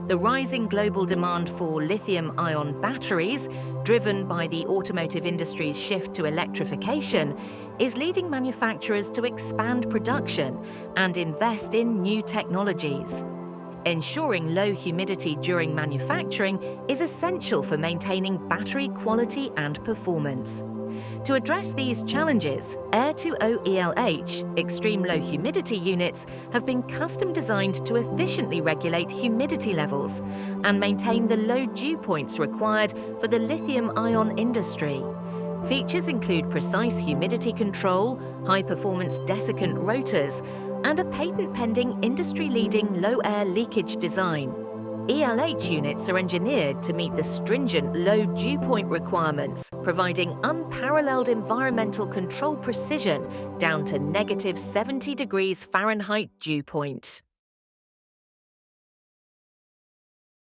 The rising global demand for lithium-ion batteries, driven by the automotive industry's shift to electrification, is leading manufacturers to expand production and invest in new technologies. Ensuring low humidity during manufacturing is essential for maintaining battery quality and performance. To address these challenges, AIR2O ELH extreme low humidity units have been custom designed to efficiently regulate humidity levels and maintain the low dew points required for the lithium-ion industry. Features include precise humidity control, high-performance desiccant rotors, and a patent-pending industry-leading low-air leakage design. ELH units are engineered to meet the stringent low dew point requirements, providing unparalleled environmental control precision down to -70 degrees Fahrenheit dew point.